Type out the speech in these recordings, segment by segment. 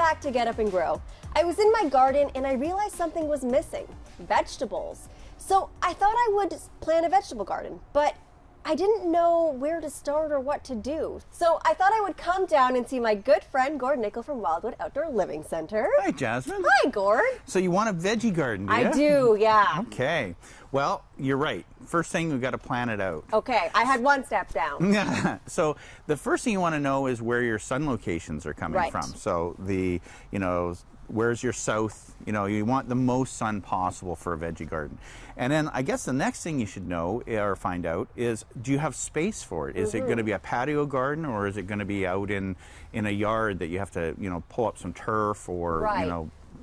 back to Get Up and Grow. I was in my garden and I realized something was missing, vegetables. So I thought I would plant a vegetable garden, but I didn't know where to start or what to do. So I thought I would come down and see my good friend Gord from Wildwood Outdoor Living Centre. Hi, Jasmine. Hi, Gord. So you want a veggie garden, do you? I do, yeah. Okay. Well, you're right. First thing, we've got to plan it out. Okay, I had one step down. So the first thing you want to know is where your sun locations are coming from. So where's your south? You want the most sun possible for a veggie garden. And then I guess the next thing you should know or find out is, do you have space for it? Is it going to be a patio garden, or is it going to be out in a yard that you have to, pull up some turf or,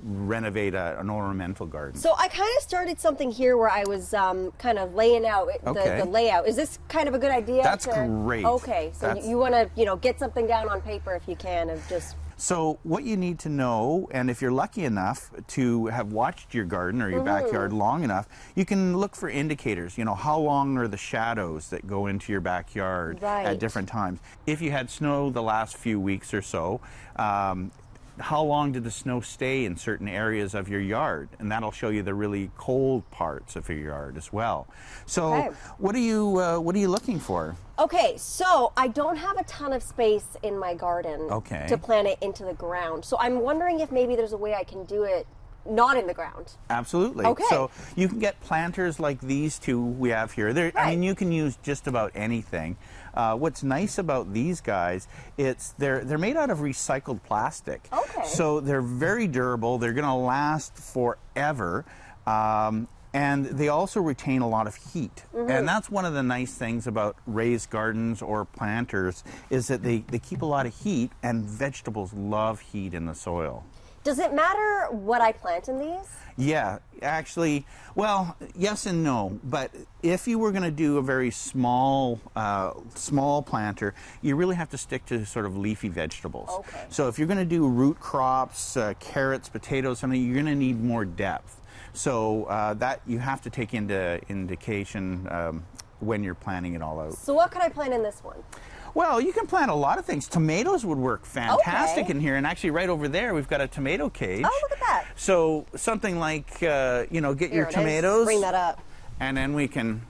renovate an ornamental garden? So I kind of started something here where I was kind of laying out the layout. Is this kind of a good idea? That's great. Okay, so you want to, get something down on paper if you can, of just... So what you need to know, and if you're lucky enough to have watched your garden or your backyard long enough, you can look for indicators. How long are the shadows that go into your backyard at different times? If you had snow the last few weeks or so, how long did the snow stay in certain areas of your yard? And that'll show you the really cold parts of your yard as well. So what are you looking for? Okay, so I don't have a ton of space in my garden to plant it into the ground. So I'm wondering if maybe there's a way I can do it not in the ground. Absolutely. Okay. So you can get planters like these two we have here. I mean, you can use just about anything. What's nice about these guys, they're made out of recycled plastic. Okay. So they're very durable. They're going to last forever. And they also retain a lot of heat. And that's one of the nice things about raised gardens or planters, is that they keep a lot of heat, and vegetables love heat in the soil. Does it matter what I plant in these? Yeah, actually, well, yes and no. But if you were going to do a very small planter, you really have to stick to sort of leafy vegetables. Okay. So if you're going to do root crops, carrots, potatoes, something, you're going to need more depth. So that you have to take into indication when you're planning it all out. So what could I plant in this one? Well, you can plant a lot of things. Tomatoes would work fantastic in here, and actually right over there we've got a tomato cage. Oh, look at that. So something like, get your tomatoes. Bring that up. And then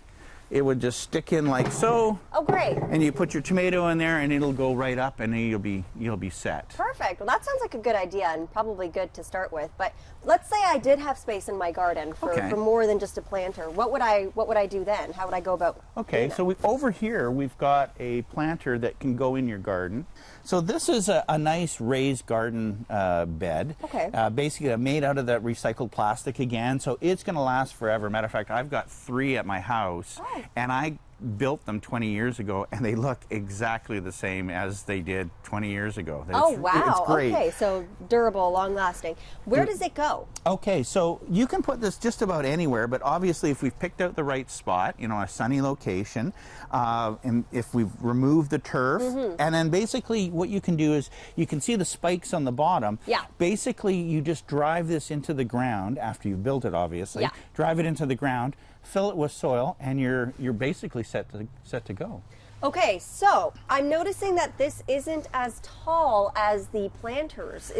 it would just stick in like so. Oh, great. And you put your tomato in there and it'll go right up, and you'll be set. Perfect. Well, that sounds like a good idea and probably good to start with. But let's say I did have space in my garden for more than just a planter. What would I do then? How would I go about doing that? So over here we've got a planter that can go in your garden. So this is a nice raised garden bed. Okay. Basically made out of that recycled plastic again, so it's going to last forever. Matter of fact, I've got 3 at my house, and I built them 20 years ago, and they look exactly the same as they did 20 years ago. Oh, wow. It's great. Okay, so durable, long-lasting. Where does it go? Okay, so you can put this just about anywhere, but obviously if we've picked out the right spot, a sunny location, and if we've removed the turf, and then basically what you can do is, you can see the spikes on the bottom. Yeah. Basically, you just drive this into the ground after you've built it, obviously. Yeah. Drive it into the ground, fill it with soil, and you're basically set to go. Okay, so I'm noticing that this isn't as tall as the planters.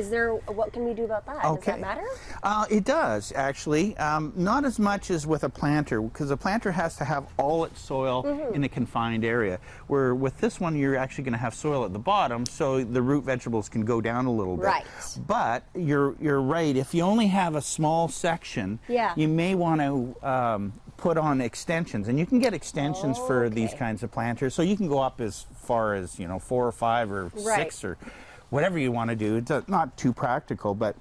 What can we do about that? Does that matter? It does, actually. Not as much as with a planter, because a planter has to have all its soil in a confined area. Where with this one, you're actually going to have soil at the bottom, so the root vegetables can go down a little bit. Right. But you're right. If you only have a small section, you may want to put on extensions, and you can get extensions for these kinds of planters. So you can go up as far as 4 or 5 or 6 or whatever you want to do. It's not too practical, but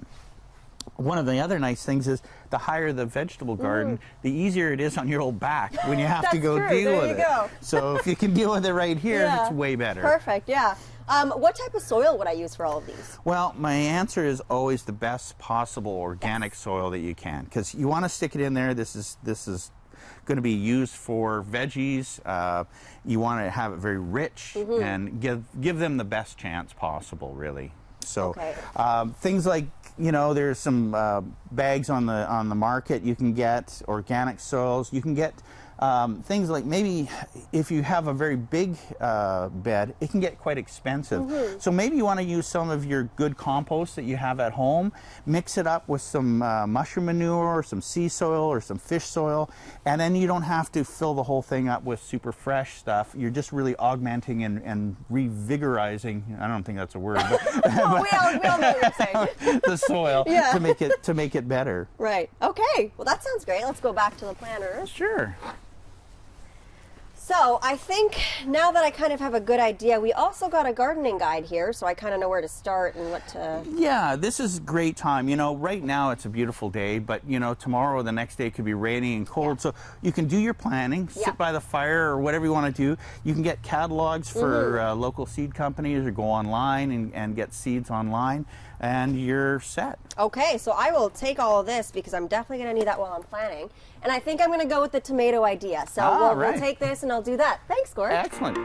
one of the other nice things is the higher the vegetable garden, the easier it is on your old back when you have to go deal with it. So if you can deal with it right here, it's way better. Perfect, yeah. What type of soil would I use for all of these? Well, my answer is always the best possible organic soil that you can, because you want to stick it in there. This is going to be used for veggies. You want to have it very rich and give them the best chance possible, really. So things like, there's some bags on the market. You can get organic soils. You can get things like maybe if you have a very big bed, it can get quite expensive. So maybe you want to use some of your good compost that you have at home, mix it up with some mushroom manure or some sea soil or some fish soil, and then you don't have to fill the whole thing up with super fresh stuff. You're just really augmenting and revigorizing, I don't think that's a word, but, we all know what you're saying. the soil to make it better. Right. Okay. Well, that sounds great. Let's go back to the planters. Sure. So I think now that I kind of have a good idea, we also got a gardening guide here, so I kind of know where to start and what to... Yeah, this is a great time. You know, right now it's a beautiful day, but you know, tomorrow or the next day could be rainy and cold. So you can do your planning, sit by the fire or whatever you want to do. You can get catalogs for local seed companies or go online and get seeds online, and you're set. Okay, so I will take all of this because I'm definitely going to need that while I'm planning. And I think I'm going to go with the tomato idea. So we'll take this and I'll do that. Thanks, Gord. Excellent.